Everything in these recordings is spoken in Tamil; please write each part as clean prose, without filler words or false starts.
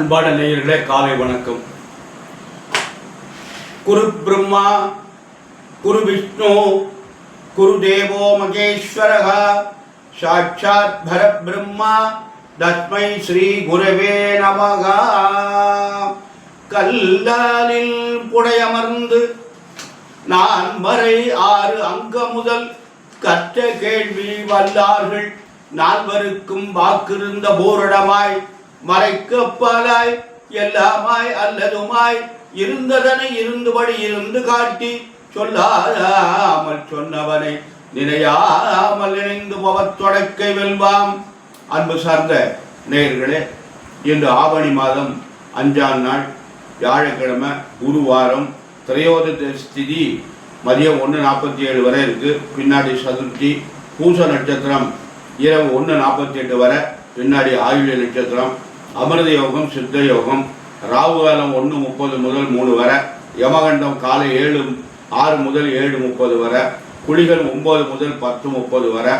அன்பான நேயர்களே, காலை வணக்கம். குரு பிரம்மா, குரு விஷ்ணு, குரு தேவோ மகேஸ்வரः, சாட்சாத் பரபிரம்மா, தஸ்மை ஸ்ரீ குரவே நமக. கல்லாலில் புடையமர்ந்து நான் வரை 6 அங்க முதல் கற்ற கேள்வி வல்லார்கள் நால்வருக்கும் வாக்கிருந்த போரிடமாய் மறைக்கப்பாலாய் எல்லாமாய் அல்லதுமாய் இருந்ததனை இருந்தபடி இருந்து காட்டி சொல்லாமல் சொன்னவனை நினையாமல் நினைந்து பவத்தொடக்கை வெல்வாம். அன்பு சார்ந்த நேயர்களே, இன்று ஆவணி மாதம் 5ஆம் நாள் வியாழக்கிழமை, குருவாரம், திரையோதசி மதியம் 1:47 வரை இருக்கு. பின்னாடி சதுர்த்தி, பூச நட்சத்திரம் இரவு 1:48 வரை, பின்னாடி ஆயுள்ய நட்சத்திரம், அமிர்த யோகம், சித்த யோகம், ராகு காலம் 1:30 முதல் 3 வரை, யமகண்டம் காலை 6 முதல் 7:30 வரை, குளிகள் 9 முதல் 10:30 வரை,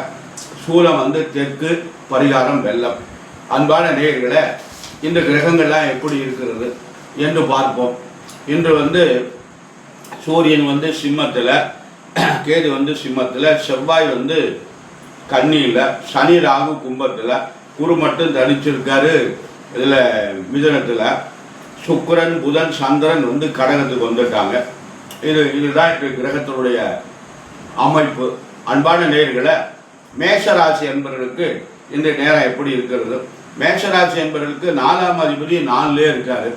சூலம் தெற்கு, பரிகாரம் வெள்ளம். அன்பான நேயர்களே, இந்த கிரகங்கள்லாம் எப்படி இருக்கிறது என்று பார்ப்போம். இன்று சூரியன் சிம்மத்தில், கேது சிம்மத்தில், செவ்வாய் கன்னியில், சனி ராகு கும்பத்தில், குரு மட்டும் தனிச்சிருக்காரு இதில் மிதுனத்தில், சுக்கிரன் புதன் சந்திரன் கடகத்துக்கு வந்துட்டாங்க. இதுதான் இந்த கிரகத்தினுடைய அமைப்பு. அன்பான நேயர்களை, மேஷராசி என்பவர்களுக்கு இந்த நேரம் எப்படி இருக்கிறது? மேஷராசி என்பவர்களுக்கு 4ஆம் அதிபதி 4லே இருக்காரு.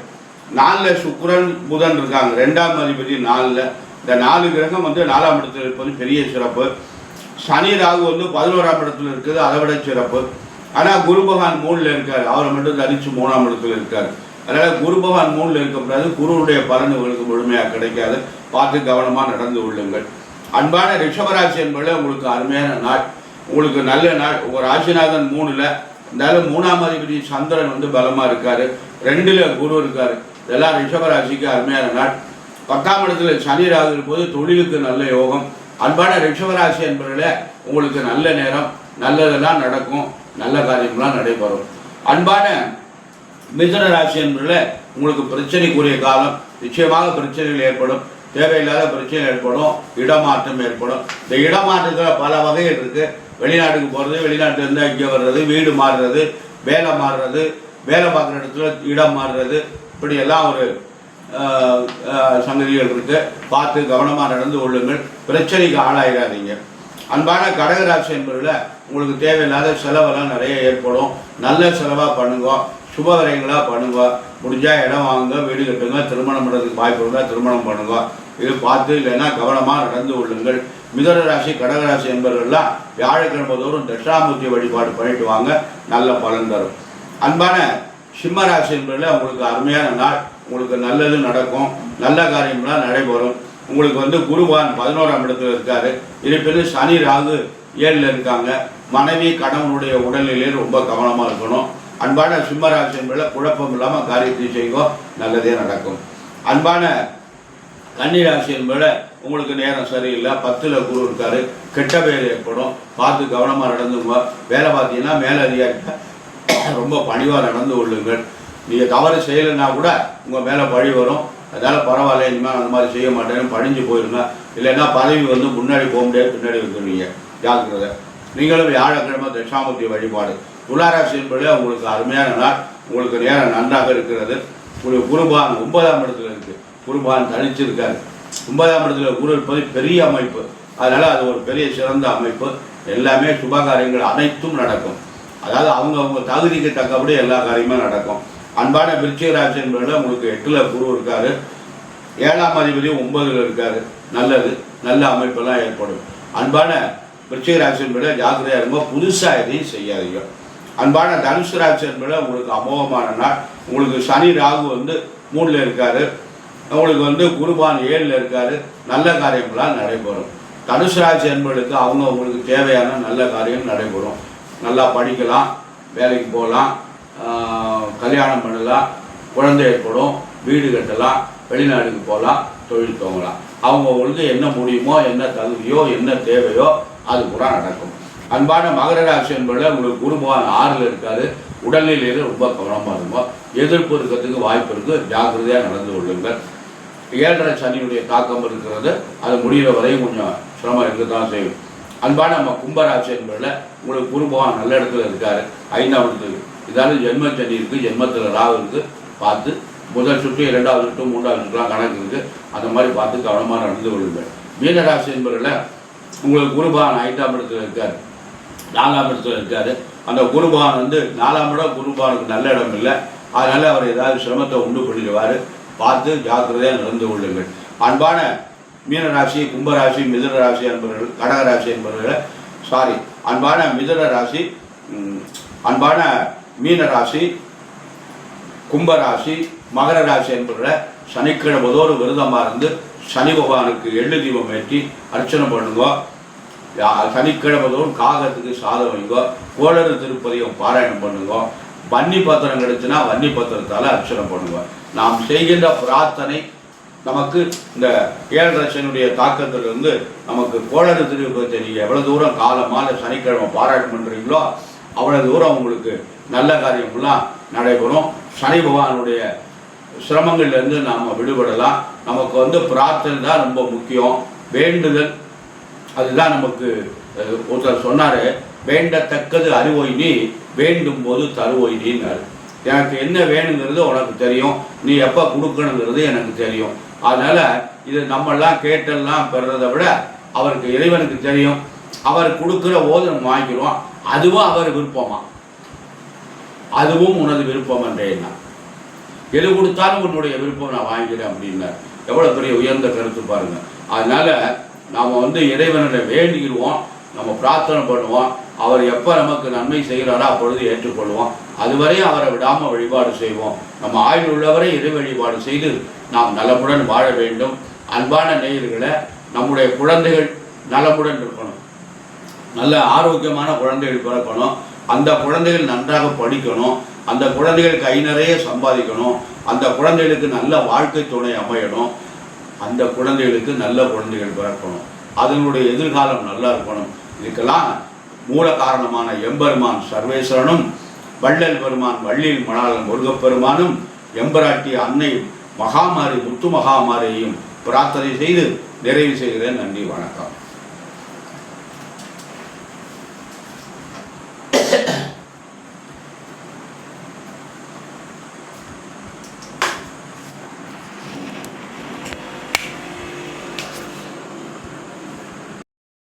4ல் சுக்கிரன் புதன் இருக்காங்க. 2ஆம் அதிபதி 4ல். இந்த 4 கிரகம் 4ஆம் இடத்தில் இருப்பது பெரிய சிறப்பு. சனி ராகு 11ஆம் இடத்துல இருக்குது, அதை விட சிறப்பு. ஆனால் குரு பகவான் 3ல் இருக்கார். அவரை மட்டும் தனிச்சு 3ஆம் இடத்துல இருக்கார். அதனால் குரு பகவான் 3ல் இருக்கக்கூடாது. குருவுடைய பலன் உங்களுக்கு முழுமையாக கிடைக்காது. பார்த்து கவனமாக நடந்து கொள்ளுங்கள். அன்பான ரிஷபராசி என்பதில் உங்களுக்கு அருமையான நாள், உங்களுக்கு நல்ல நாள். உங்கள் ராசிநாதன் 3ல், இருந்தாலும் 3ஆம் அதிபதி சந்திரன் பலமாக இருக்கார். 2ல் குரு இருக்கார். இதெல்லாம் ரிஷபராசிக்கு அருமையான நாள். 10ஆம் இடத்துல சனி ராகு இருப்பது தொழிலுக்கு நல்ல யோகம். அன்பான ரிஷபராசி என்பதில் உங்களுக்கு நல்ல நேரம், நல்லதெல்லாம் நடக்கும், நல்ல காரியம்லாம் நடைபெறும். அன்பான மிதுன ராசி என்பதில் உங்களுக்கு பிரச்சனைக்குரிய காலம். நிச்சயமாக பிரச்சனைகள் ஏற்படும், தேவையில்லாத பிரச்சனை ஏற்படும், இடமாற்றம் ஏற்படும். இந்த இடமாற்றத்தில் பல வகைகள் இருக்குது. வெளிநாட்டுக்கு போகிறது, வெளிநாட்டிலேருந்து இங்கே வர்றது, வீடு மாறுறது, வேலை மாறுறது, வேலை பார்க்குற இடத்துல இடம் மாறுறது, இப்படியெல்லாம் ஒரு சங்கதிகள் இருக்குது. பார்த்து கவனமாக நடந்து கொள்ளுங்கள். பிரச்சனைக்கு ஆளாயிடாதீங்க. அன்பான கடகராசி என்பதில் உங்களுக்கு தேவையில்லாத செலவெல்லாம் நிறைய ஏற்படும். நல்ல செலவாக பண்ணுங்க, சுப விரயங்களாக பண்ணுங்க. முடிஞ்சால் இடம் வாங்குங்க, வீடு கட்டுங்க, திருமணம் பண்ணுறதுக்கு வாய்ப்பு இருந்தால் திருமணம் பண்ணுங்க. இது பார்த்து இல்லைன்னா கவனமாக நடந்து கொள்ளுங்கள். மிதுன ராசி, கடகராசி என்பவர்கள்லாம் வியாழக்கிழமை தோறும் தட்சிணாமூர்த்தி வழிபாடு பண்ணிட்டு வாங்க, நல்ல பலன் தரும். அன்பான சிம்மராசி என்பதில் உங்களுக்கு அருமையான நாள். உங்களுக்கு நல்லது நடக்கும், நல்ல காரியம்லாம் நடைபெறும். உங்களுக்கு குருவான் 11ஆம் இடத்துல இருக்காரு. இருப்பினும் சனி ராகு 7ல் இருக்காங்க. மனைவி கணவனுடைய உடல்நிலையை ரொம்ப கவனமாக இருக்கணும். அன்பான சிம்மராசி என்பதில் குழப்பம் இல்லாமல் காரியத்தை செய்யுங்க, நல்லதே நடக்கும். அன்பான கன்னிராசி என்பதில் உங்களுக்கு நேரம் சரியில்லை. 10ல் குரு இருக்காரு. கெட்ட பேர் ஏற்படும், பார்த்து கவனமாக நடந்துங்க. வேலை பார்த்தீங்கன்னா மேலதிகாரிட்ட ரொம்ப பணிவாக நடந்து கொள்ளுங்கள். நீங்கள் தவறு செய்யலைன்னா கூட உங்கள் மேலே பழி வரும். அதனால் பரவாயில்ல, இனிமேல் அந்த மாதிரி செய்ய மாட்டேன்னு பணிஞ்சு போயிருங்க. இல்லைன்னா பதவி முன்னாடி போக முடியாது, பின்னாடி வந்துடுவீங்க. ஜாக்கிரதை. நீங்களும் வியாழக்கிழமை தட்சிணாமூர்த்தி வழிபாடு. துளாராசி என்பதில் உங்களுக்கு அருமையான நாள். உங்களுக்கு நேரம் நன்றாக இருக்கிறது. உங்களுக்கு குருபான் 9ஆம் இடத்துல இருக்குது. குருபான் தனிச்சிருக்காரு. 9ஆம் இடத்துல குரு இருப்பது பெரிய அமைப்பு. அதனால் அது ஒரு பெரிய சிறந்த அமைப்பு. எல்லாமே சுபகாரியங்கள் அனைத்தும் நடக்கும். அதாவது அவங்க தகுதிக்கு தக்கபடி எல்லா காரியமும் நடக்கும். அன்பான விருச்சிக ராசி என்பதில் உங்களுக்கு 8ல் குரு இருக்காரு. 7ஆம் அதிபதி 9ல் இருக்காரு. நல்லது, நல்ல அமைப்பெல்லாம் ஏற்படும். அன்பான விருச்சிக ராசி என்பதில் ஜாக்கிரதையாக இருங்க, புதுசாக எதையும் செய்யாதீங்க. அன்பான தனுசு ராசி என்பதில் உங்களுக்கு அமோகமான நாள். உங்களுக்கு சனி ராகு 3ல் இருக்காரு. உங்களுக்கு குருபான் 7ல் இருக்காரு. நல்ல காரியங்களால் நடைபெறும். தனுசு ராசி என்பதற்கு உங்களுக்கு தேவையான நல்ல காரியம் நடைபெறும். நல்லா படிக்கலாம், வேலைக்கு போகலாம், கல்யாணம் பண்ணலாம், குழந்தை ஏற்படும், வீடு கட்டலாம், வெளிநாடுக்கு போகலாம், தொழில் துவங்கலாம். அவங்களுக்கு என்ன முடியுமோ, என்ன தகுதியோ, என்ன தேவையோ அது கூட நடக்கும். அன்பான மகர ராசி என்பதில் உங்களுக்கு குரு பகவான் 6ல் இருக்காரு. உடல்நிலையில் ரொம்ப கவனமாக இருக்கும். எதிர்ப்பு இருக்கிறதுக்கு வாய்ப்பு இருக்குது, ஜாக்கிரதையாக நடந்து கொள்ளுங்கள். 7.5 சனியுடைய தாக்கம் இருக்கிறது, அது முடிகிற வரையும் கொஞ்சம் சிரமம் இருக்க தான் செய்யும். அன்பான நம்ம கும்பராசி என்பதில் உங்களுக்கு குரு பகவான் நல்ல இடத்துல இருக்கார், 5ஆம் இடத்துக்கு. இதால் ஜென்ம சனி இருக்குது, ஜென்மத்தில் ராகு இருக்குது. பார்த்து முதல் சுற்று 2வது சுற்று 3வது சுற்றுலாம் கணக்கு இருக்குது, அந்த மாதிரி பார்த்து கவனமாக நடந்து கொள்ளுங்கள். மீனராசி என்பதில் உங்களுக்கு குரு பகவான் 5ஆம் இடத்துல இருக்கார், 4ஆம் இடத்துல இருக்கார். அந்த குரு பகவான் வந்து 4ஆம் இடம் குரு பகவானுக்கு நல்ல இடம் இல்லை, அதனால் அவர் ஏதாவது சிரமத்தை உண்டு பண்ணிடுவார். பார்த்து ஜாக்கிரதையாக நடந்து கொள்ளுங்கள். அன்பான மீனராசி, கும்பராசி, மிதுன ராசி என்பவர்கள், கடகராசி என்பவர்கள், அன்பான மிதுன ராசி, அன்பான மீனராசி, கும்பராசி, மகர ராசி என்பவர்களை சனிக்கிழமைதோறும் விரதமாக இருந்து சனி பகவானுக்கு எள்ளு தீபம் ஏற்றி அர்ச்சனை பண்ணுங்க. சனிக்கிழமைதோறும் காகத்துக்கு சாதம் வைங்க, கோளறு திருப்பதியும் பாராயணம் பண்ணுங்க. வன்னி பத்திரம் கிடைச்சுன்னா வன்னி பத்திரத்தால் அர்ச்சனை பண்ணுங்க. நாம் செய்கின்ற பிரார்த்தனை நமக்கு இந்த 7.5 சனியுடைய தாக்கத்திலிருந்து நமக்கு கோளறு திருப்பதி நீங்கள் எவ்வளோ தூரம் காலமாக சனிக்கிழமை பாராயணம் பண்ணுறீங்களோ அவ்வளோ தூரம் உங்களுக்கு நல்ல காரியங்கள்லாம் நடைபெறும். சனி பகவானுடைய சிரமங்கள்லேருந்து நாம் விடுபடலாம். நமக்கு வந்து பிரார்த்தனை தான் ரொம்ப முக்கியம், வேண்டுதல். அதுதான் நமக்கு ஒருத்தர் சொன்னார், வேண்டத்தக்கது அறிவோய் நீ, வேண்டும் போது தருவோய் நீன்னாரு. எனக்கு என்ன வேணுங்கிறது உனக்கு தெரியும், நீ எப்போ கொடுக்கணுங்கிறது எனக்கு தெரியும். அதனால் இது நம்மெல்லாம் கேட்டெல்லாம் பெறதை விட அவருக்கு இறைவனுக்கு தெரியும். அவர் கொடுக்குற போது நம்ம வாங்கிக்கிறோம், அதுவும் அவர் விருப்பமா, அதுவும் உனது விருப்பம் என்றேன்னா, எது கொடுத்தாலும் உன்னுடைய விருப்பம் நான் வாங்கிக்கிறேன் அப்படின்னார். எவ்வளோ பெரிய உயர்ந்த கருத்து பாருங்கள். அதனால் நாம் வந்து இறைவனை வேண்டிடுவோம், நம்ம பிரார்த்தனை பண்ணுவோம். அவர் எப்போ நமக்கு நன்மை செய்கிறாரோ அப்பொழுது ஏற்றுக்கொள்வோம். அதுவரையும் அவரை விடாமல் வழிபாடு செய்வோம். நம்ம ஆயுள் உள்ளவரை இறை வழிபாடு செய்து நாம் நலமுடன் வாழ வேண்டும். அன்பான நேயர்களை, நம்முடைய குழந்தைகள் நலமுடன் இருக்கணும், நல்ல ஆரோக்கியமான குழந்தைகள் பிறக்கணும். அந்த குழந்தைகள் நன்றாக படிக்கணும், அந்த குழந்தைகள் கை நிறைய சம்பாதிக்கணும், அந்த குழந்தைகளுக்கு நல்ல வாழ்க்கை துணை அமையணும், அந்த குழந்தைகளுக்கு நல்ல குழந்தைகள் பிறக்கணும், அதனுடைய எதிர்காலம் நல்லா இருக்கணும். இதுக்கெல்லாம் மூல காரணமான எம்பெருமான் சர்வேஸ்வரனும், வள்ளல் பெருமான் வள்ளியில் மணாளன் முருகப்பெருமானும், எம்பராட்டி அன்னை மகாமாரி முத்து மகாமாரியையும் பிரார்த்தனை செய்து நிறைவு செய்கிறேன். நன்றி, வணக்கம்.